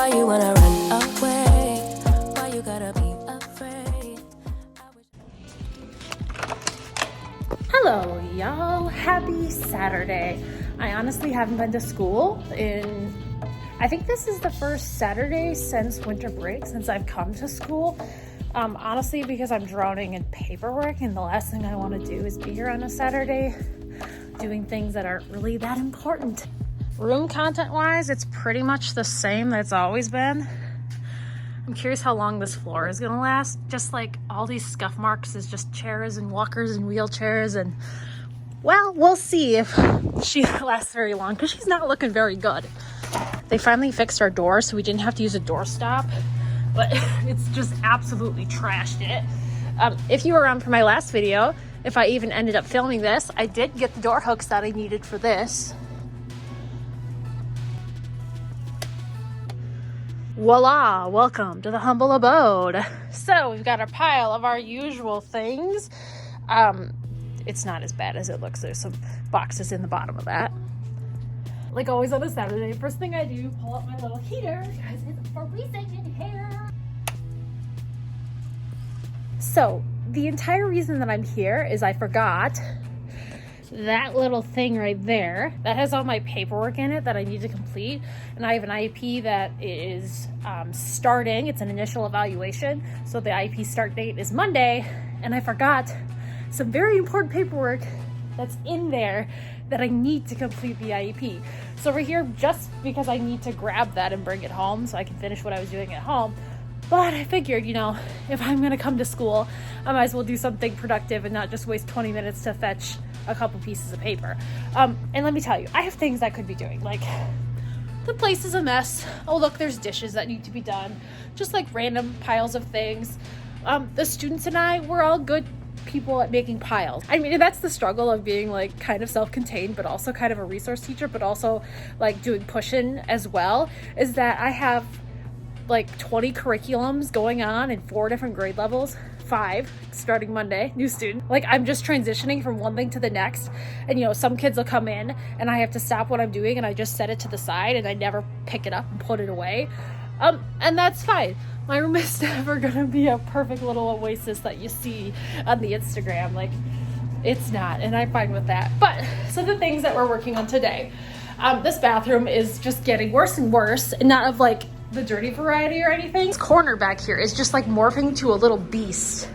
Why you wanna run away? Why you gotta be afraid? Hello, y'all. Happy Saturday. I honestly haven't been to school I think this is the first Saturday since winter break, since I've come to school. Honestly, because I'm drowning in paperwork, and the last thing I want to do is be here on a Saturday doing things that aren't really that important. Room content-wise, it's pretty much the same that it's always been. I'm curious how long this floor is gonna last. Just like all these scuff marks is just chairs and walkers and wheelchairs, and well, we'll see if she lasts very long because she's not looking very good. They finally fixed our door, so we didn't have to use a door stop, but it's just absolutely trashed it. If you were around for my last video, if I even ended up filming this, I did get the door hooks that I needed for this. Voila, welcome to the humble abode. So we've got a pile of our usual things. It's not as bad as it looks. There's some boxes in the bottom of that. Like always on a Saturday, first thing I do, pull up my little heater because it's freezing in here. So the entire reason that I'm here is I forgot that little thing right there that has all my paperwork in it that I need to complete, and I have an IEP that is starting. It's an initial evaluation, so the IEP start date is Monday, and I forgot some very important paperwork that's in there that I need to complete the IEP. So we're here just because I need to grab that and bring it home so I can finish what I was doing at home. But I figured, you know, if I'm gonna come to school, I might as well do something productive and not just waste 20 minutes to fetch a couple pieces of paper. And let me tell you, I have things I could be doing. Like, the place is a mess. Oh, look, there's dishes that need to be done. Just like random piles of things. The students and I, we're all good people at making piles. I mean, that's the struggle of being like kind of self-contained, but also kind of a resource teacher, but also like doing push-in as well, is that I have like 20 curriculums going on in 4 different grade levels, 5 starting Monday, new student. Like, I'm just transitioning from one thing to the next, and you know, some kids will come in and I have to stop what I'm doing and I just set it to the side and I never pick it up and put it away. And that's fine. My room is never gonna be a perfect little oasis that you see on the Instagram. Like, it's not, and I'm fine with that. But so the things that we're working on today, this bathroom is just getting worse and worse, and not of like the dirty variety or anything. This corner back here is just like morphing to a little beast.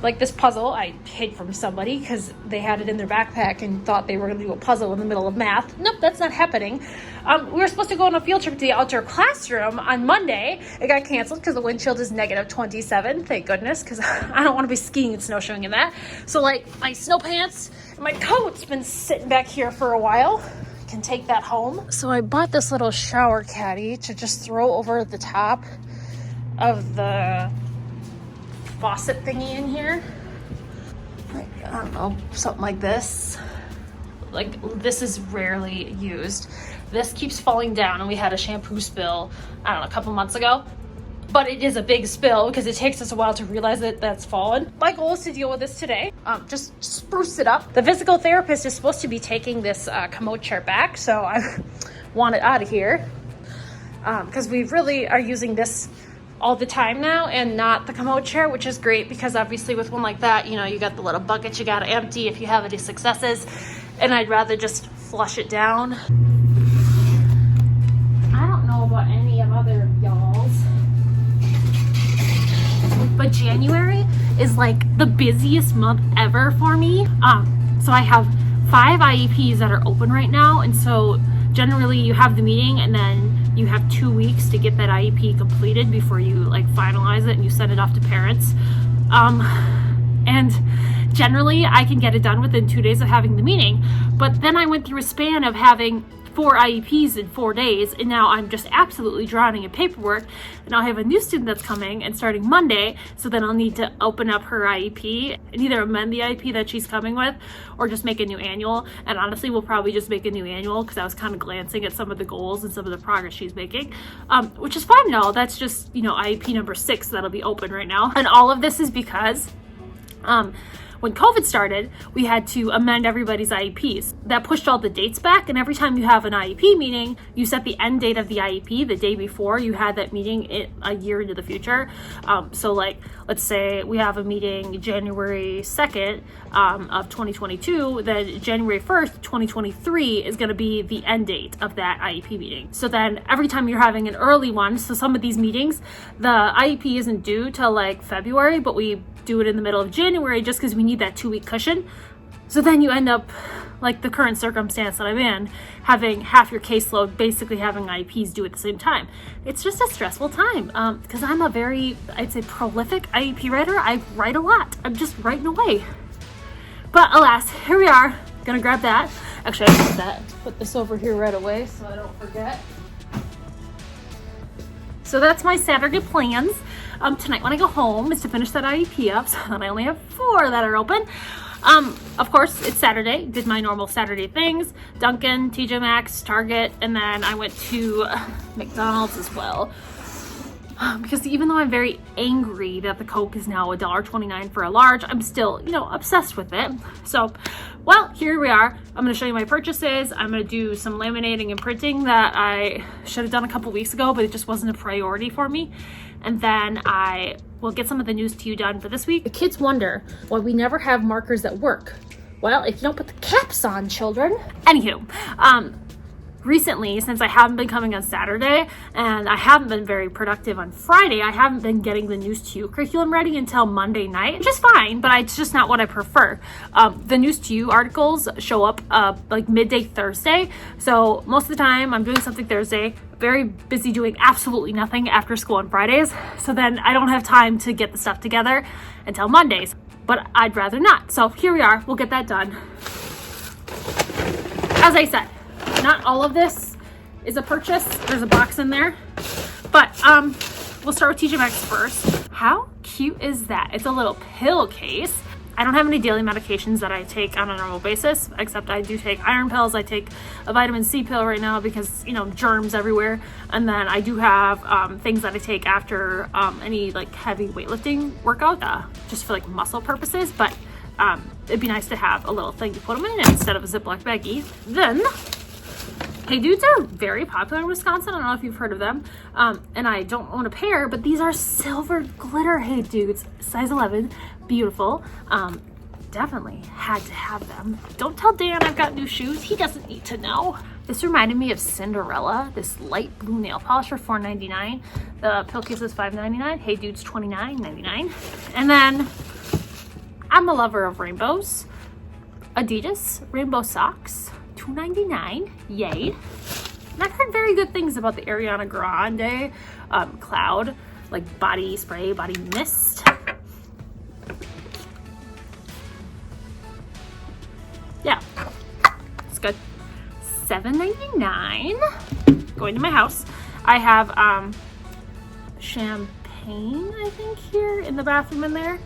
Like this puzzle I hid from somebody because they had it in their backpack and thought they were going to do a puzzle in the middle of math. Nope, that's not happening. We were supposed to go on a field trip to the outdoor classroom on Monday. It got canceled because the wind chill is negative 27. Thank goodness, because I don't want to be skiing and snowshoeing in that. So like my snow pants and my coat's been sitting back here for a while. Can take that home. So I bought this little shower caddy to just throw over the top of the faucet thingy in here. Like, I don't know, something like this. Like, this is rarely used. This keeps falling down, and we had a shampoo spill, I don't know, a couple months ago. But it is a big spill because it takes us a while to realize that that's fallen. My goal is to deal with this today. Just spruce it up. The physical therapist is supposed to be taking this commode chair back, so I want it out of here. Because we really are using this all the time now and not the commode chair, which is great because obviously with one like that, you know, you got the little bucket you gotta empty if you have any successes, and I'd rather just flush it down. I don't know about any of other y'all's, but January is like the busiest month ever for me. So I have 5 IEPs that are open right now, and so generally you have the meeting and then you have 2 weeks to get that IEP completed before you like finalize it and you send it off to parents. And generally I can get it done within 2 days of having the meeting, but then I went through a span of having 4 IEPs in 4 days, and now I'm just absolutely drowning in paperwork. And I have a new student that's coming and starting Monday, so then I'll need to open up her IEP and either amend the IEP that she's coming with or just make a new annual. And honestly, we'll probably just make a new annual because I was kind of glancing at some of the goals and some of the progress she's making, which is fine now. That's just, you know, IEP number 6 that'll be open right now. And all of this is because when COVID started, we had to amend everybody's IEPs. That pushed all the dates back, and every time you have an IEP meeting, you set the end date of the IEP the day before you had that meeting a year into the future. So like, let's say we have a meeting January 2nd of 2022, then January 1st, 2023 is going to be the end date of that IEP meeting. So then every time you're having an early one, so some of these meetings, the IEP isn't due till like February, but we do it in the middle of January just because we need that 2-week cushion. So then you end up, like the current circumstance that I'm in, having half your caseload basically having IEPs due at the same time. It's just a stressful time because I'm a very, I'd say, prolific IEP writer. I write a lot. I'm just writing away. But alas, here we are. Gonna grab that. Actually, I put this over here right away so I don't forget. So that's my Saturday plans. Tonight when I go home is to finish that IEP up, so then I only have 4 that are open. Of course, it's Saturday. Did my normal Saturday things. Dunkin', TJ Maxx, Target, and then I went to McDonald's as well. Because even though I'm very angry that the Coke is now $1.29 for a large, I'm still, obsessed with it. So, well, here we are. I'm going to show you my purchases. I'm going to do some laminating and printing that I should have done a couple weeks ago, but it just wasn't a priority for me. And then I will get some of the news to you done for this week. The kids wonder why we never have markers at work. Well, if you don't put the caps on, children. Anywho, recently, since I haven't been coming on Saturday and I haven't been very productive on Friday, I haven't been getting the News to You curriculum ready until Monday night, which is fine, but it's just not what I prefer. The News to You articles show up like midday Thursday, so most of the time I'm doing something Thursday, very busy doing absolutely nothing after school on Fridays, so then I don't have time to get the stuff together until Mondays, but I'd rather not. So here we are, we'll get that done. As I said, not all of this is a purchase. There's a box in there. But we'll start with TJ Maxx first. How cute is that? It's a little pill case. I don't have any daily medications that I take on a normal basis, except I do take iron pills. I take a vitamin C pill right now because, germs everywhere. And then I do have things that I take after any like heavy weightlifting workout, just for like muscle purposes. But it'd be nice to have a little thing to put them in instead of a Ziploc baggie. Then, Hey Dudes are very popular in Wisconsin. I don't know if you've heard of them. And I don't own a pair, but these are silver glitter Hey Dudes, size 11, beautiful. Definitely had to have them. Don't tell Dan I've got new shoes. He doesn't need to know. This reminded me of Cinderella, this light blue nail polish for $4.99. The pill case is $5.99. Hey Dudes, $29.99. And then I'm a lover of rainbows. Adidas rainbow socks, $2.99. Yay. And I've heard very good things about the Ariana Grande cloud, like body spray, body mist. Yeah, it's good. $7.99. Going to my house. I have champagne, I think, here in the bathroom in there.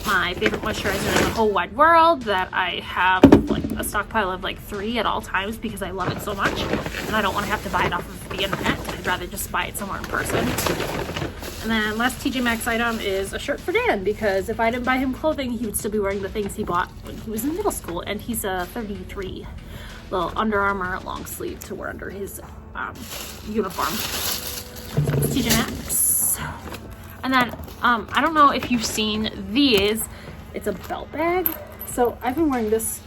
My favorite moisturizer in the whole wide world that I have like a stockpile of like 3 at all times because I love it so much and I don't want to have to buy it off of the internet. I'd rather just buy it somewhere in person. And then last TJ Maxx item is a shirt for Dan because if I didn't buy him clothing, he would still be wearing the things he bought when he was in middle school, and he's a 33. Little Under Armour long sleeve to wear under his uniform. So it's TJ Maxx. And then I don't know if you've seen these. It's a belt bag. So I've been wearing this.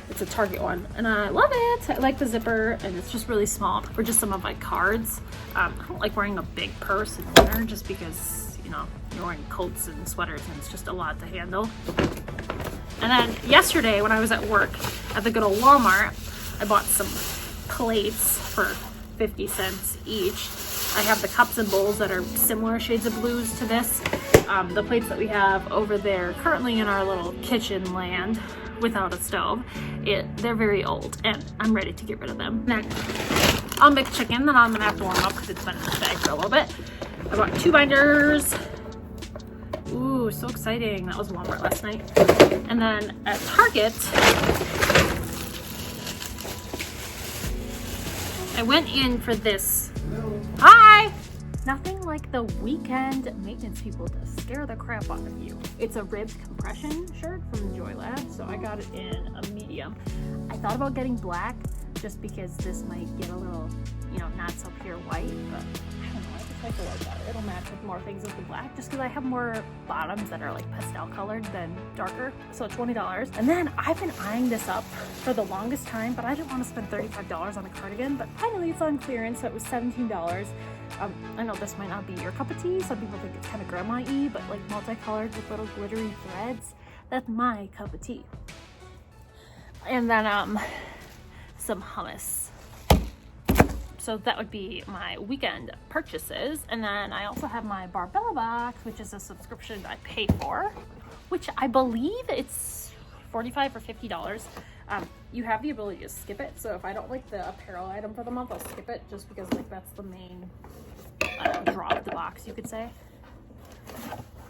It's a Target one, and I love it. I like the zipper, and it's just really small for just some of my cards. I don't like wearing a big purse in winter just because, you're wearing coats and sweaters, and it's just a lot to handle. And then yesterday when I was at work at the good old Walmart, I bought some plates for 50 cents each. I have the cups and bowls that are similar shades of blues to this. The plates that we have over there currently in our little kitchen land without a stove, they're very old and I'm ready to get rid of them. Next, I'll make chicken that I'm gonna have to warm up because it's been in the bag for a little bit. I bought 2 binders. Ooh, so exciting. That was Walmart last night. And then at Target, I went in for this. Hi! Nothing like the weekend maintenance people to scare the crap out of you. It's a ribbed compression shirt from Joy Lab, so I got it in a medium. I thought about getting black just because this might get a little, not so pure white, but I don't know, I just like the white better. It'll match with more things with the black, just because I have more bottoms that are like pastel colored than darker. So $20. And then I've been eyeing this up for the longest time, but I didn't want to spend $35 on a cardigan, but finally it's on clearance, so it was $17. I know this might not be your cup of tea. Some people think it's kind of grandma-y, but like multicolored with little glittery threads, that's my cup of tea. And then some hummus. So that would be my weekend purchases. And then I also have my Barbella box, which is a subscription I pay for, which I believe it's $45 or $50. You have the ability to skip it. So if I don't like the apparel item for the month, I'll skip it just because like that's the main draw of the box, you could say.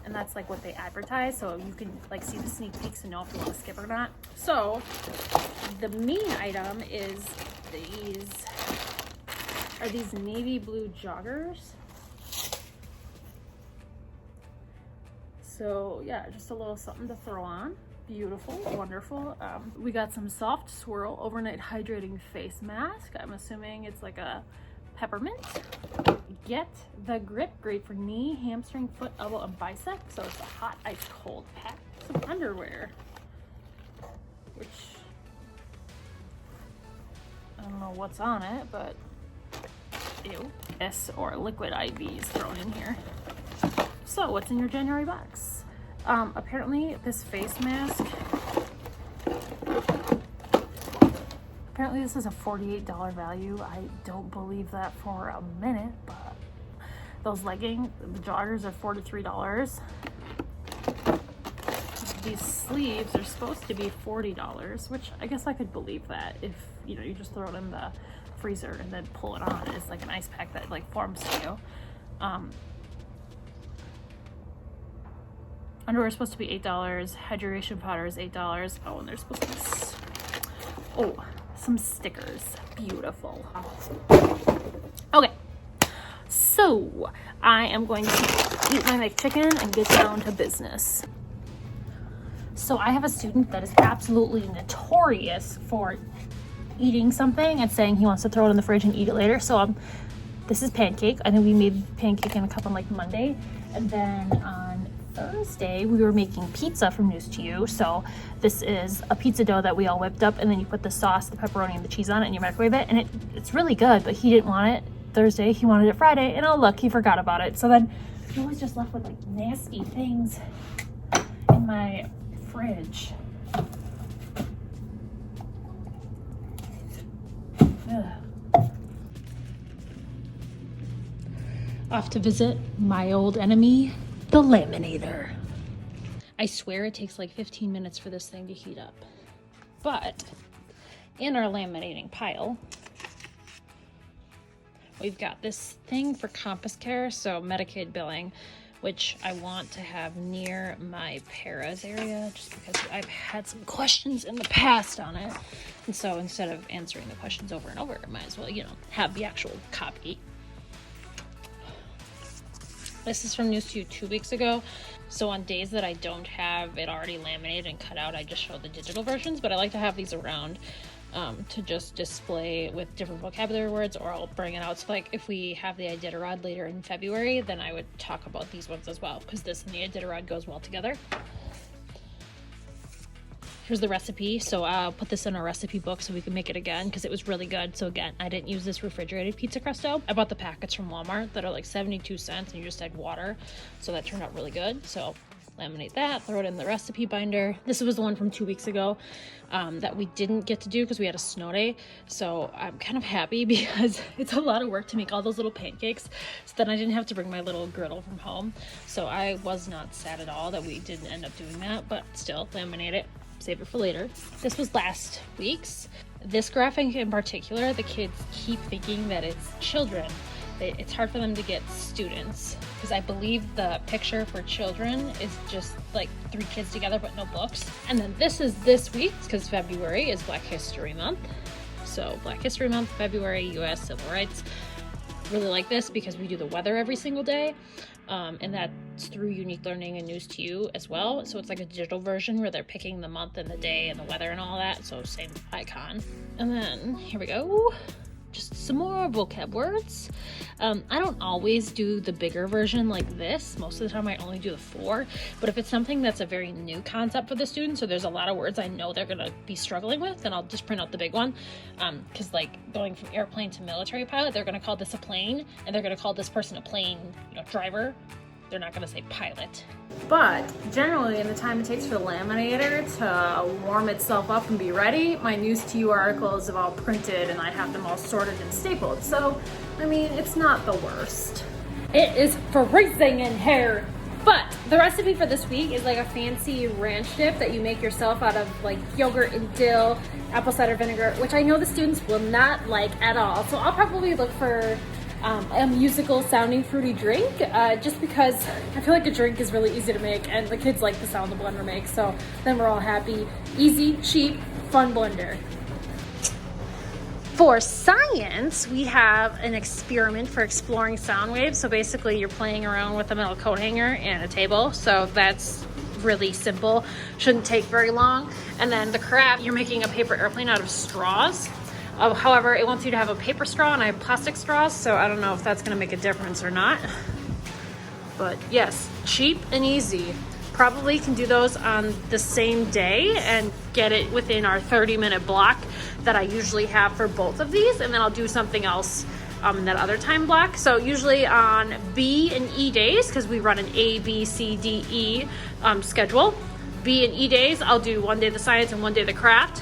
And that's like what they advertise, so you can like see the sneak peeks and know if you want to skip or not. So the main item is these navy blue joggers. So yeah, just a little something to throw on. Beautiful, wonderful. We got some soft swirl overnight hydrating face mask. I'm assuming it's like a peppermint. Get the grip, great for knee, hamstring, foot, elbow, and bicep. So it's a hot, ice cold pack. Some underwear, which I don't know what's on it, but ew. Or liquid IVs thrown in here. So what's in your January box? Apparently this face mask, apparently this is a $48 value. I don't believe that for a minute, but those leggings, the joggers are $43. These sleeves are supposed to be $40, which I guess I could believe that if, you just throw it in the freezer and then pull it on. It's like an ice pack that like forms to you. Underwear is supposed to be $8. Hydration powder is $8. Oh, and there's supposed to be some stickers. Beautiful. Okay, so I am going to eat my McChicken and get down to business. So I have a student that is absolutely notorious for eating something and saying he wants to throw it in the fridge and eat it later. So this is pancake. I think we made pancake in a cup on like Monday, and then on Thursday we were making pizza from News to You. So this is a pizza dough that we all whipped up, and then you put the sauce, the pepperoni, and the cheese on it, and you microwave it, and it's really good. But he didn't want it Thursday, he wanted it Friday, and oh look, he forgot about it. So then I was just left with like nasty things in my fridge. Ugh. Off to visit my old enemy, the laminator. I swear it takes like 15 minutes for this thing to heat up. But in our laminating pile, we've got this thing for Compass Care, so Medicaid billing, which I want to have near my paras area just because I've had some questions in the past on it. And so instead of answering the questions over and over, I might as well, have the actual copy. This is from News to You 2 weeks ago. So on days that I don't have it already laminated and cut out, I just show the digital versions, but I like to have these around to just display with different vocabulary words, or I'll bring it out. So like if we have the Iditarod later in February, then I would talk about these ones as well, because this and the Iditarod goes well together. Here's the recipe. So I'll put this in our recipe book so we can make it again, because it was really good. So again, I didn't use this refrigerated pizza crust dough. I bought the packets from Walmart that are like 72 cents and you just add water. So that turned out really good. So laminate that, throw it in the recipe binder. This was the one from 2 weeks ago that we didn't get to do because we had a snow day. So I'm kind of happy because it's a lot of work to make all those little pancakes. So then I didn't have to bring my little griddle from home. So I was not sad at all that we didn't end up doing that, but still laminate it, save it for later. This was last week's. This graphic in particular, the kids keep thinking that it's children. It's hard for them to get students, because I believe the picture for children is just like 3 kids together but no books. And then this is this week's, because February is Black History Month. So Black History Month, February, US Civil Rights. really like this because we do the weather every single day. And that's through Unique Learning and News to You as well. So it's like a digital version where they're picking the month and the day and the weather and all that. So same icon. And then here we go. Just some more vocab words. I don't always do the bigger version like this. Most of the time I only do the 4. But if it's something that's a very new concept for the students, so there's a lot of words I know they're gonna be struggling with, then I'll just print out the big one. Because like going from airplane to military pilot, they're gonna call this a plane, and they're gonna call this person a plane, driver. They're not gonna say pilot. But generally, in the time it takes for the laminator to warm itself up and be ready, my News to You articles have all printed and I have them all sorted and stapled. So, I mean, it's not the worst. It is freezing in here. But the recipe for this week is like a fancy ranch dip that you make yourself out of like yogurt and dill, apple cider vinegar, which I know the students will not like at all. So I'll probably look for a musical sounding fruity drink, just because I feel like a drink is really easy to make and the kids like the sound the blender makes, so then we're all happy. Easy, cheap, fun blender. For science, we have an experiment for exploring sound waves. So basically you're playing around with a metal coat hanger and a table, so that's really simple, shouldn't take very long. And then the craft, you're making a paper airplane out of straws. However, it wants you to have a paper straw and I have plastic straws, so I don't know if that's gonna make a difference or not. But yes, cheap and easy. Probably can do those on the same day and get it within our 30-minute block that I usually have for both of these, and then I'll do something else in that other time block. So usually on B and E days, because we run an A, B, C, D, E schedule. B and E days, I'll do one day the science and one day the craft.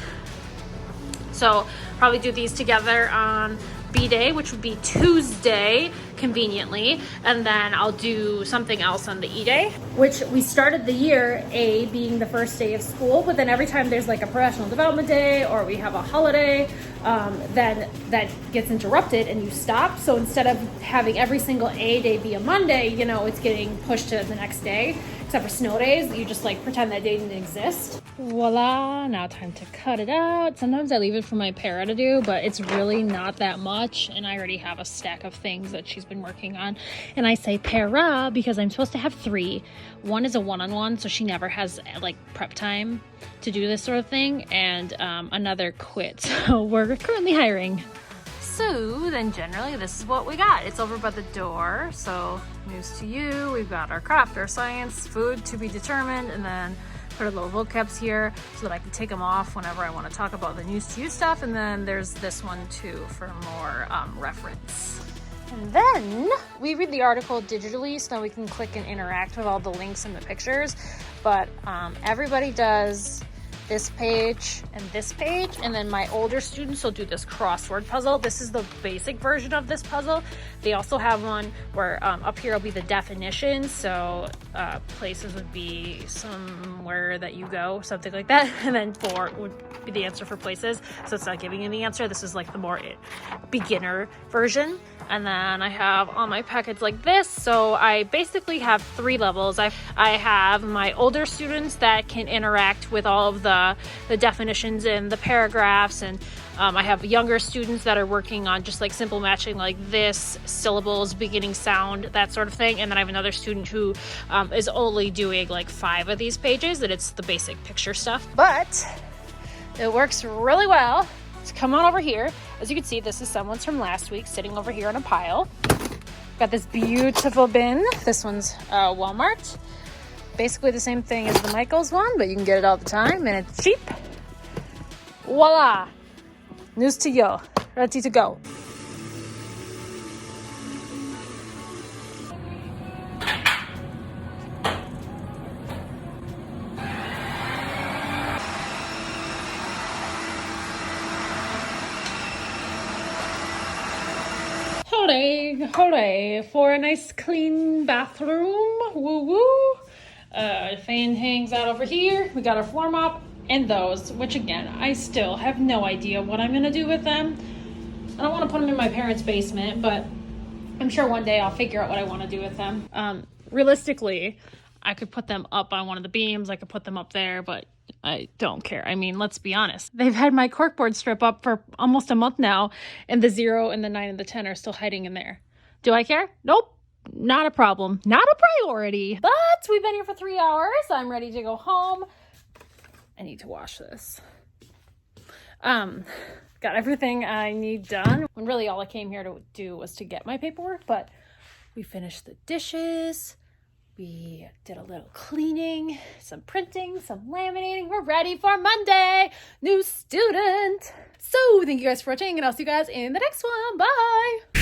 So probably do these together on B day, which would be Tuesday, conveniently, and then I'll do something else on the E day. Which we started the year, A being the first day of school, but then every time there's like a professional development day or we have a holiday, then that gets interrupted and you stop. So instead of having every single A day be a Monday, it's getting pushed to the next day. Except for snow days, you just like pretend that day didn't exist. Voila, now time to cut it out. Sometimes I leave it for my para to do, but it's really not that much. And I already have a stack of things that she's been working on. And I say para because I'm supposed to have 3. One is a one-on-one, so she never has like prep time to do this sort of thing. And another quit, so we're currently hiring. So then generally this is what we got. It's over by the door. So News to You, we've got our craft, our science, food to be determined, and then put our little vocabs here so that I can take them off whenever I want to talk about the News to You stuff. And then there's this one too for more reference. And then we read the article digitally so that we can click and interact with all the links and the pictures. But everybody does this page, and then my older students will do this crossword puzzle. This is the basic version of this puzzle. They also have one where up here will be the definitions, so places would be somewhere that you go, something like that, and then 4 would be the answer for places, so it's not giving you the answer. This is like the more beginner version. And then I have all my packets like this. So I basically have 3 levels. I have my older students that can interact with all of the definitions and the paragraphs. And I have younger students that are working on just like simple matching like this, syllables, beginning sound, that sort of thing. And then I have another student who is only doing like 5 of these pages, and it's the basic picture stuff. But it works really well. So come on over here. As you can see, this is someone's from last week sitting over here on a pile. Got this beautiful bin. This one's Walmart. Basically the same thing as the Michaels one, but you can get it all the time and it's cheap. Voila! News to You. Ready to go. Hooray for a nice clean bathroom. Woo woo. Fan hangs out over here. We got our floor mop and those, which again, I still have no idea what I'm gonna do with them. I don't want to put them in my parents' basement, but I'm sure one day I'll figure out what I want to do with them. Realistically, I could put them up on one of the beams. I could put them up there, but I don't care. I mean, let's be honest. They've had my corkboard strip up for almost a month now, and the 0 and the 9 and the 10 are still hiding in there. Do I care? Nope. Not a problem. Not a priority. But we've been here for 3 hours. I'm ready to go home. I need to wash this. Got everything I need done. When really all I came here to do was to get my paperwork, but we finished the dishes. We did a little cleaning, some printing, some laminating. We're ready for Monday. New student. So thank you guys for watching, and I'll see you guys in the next one. Bye.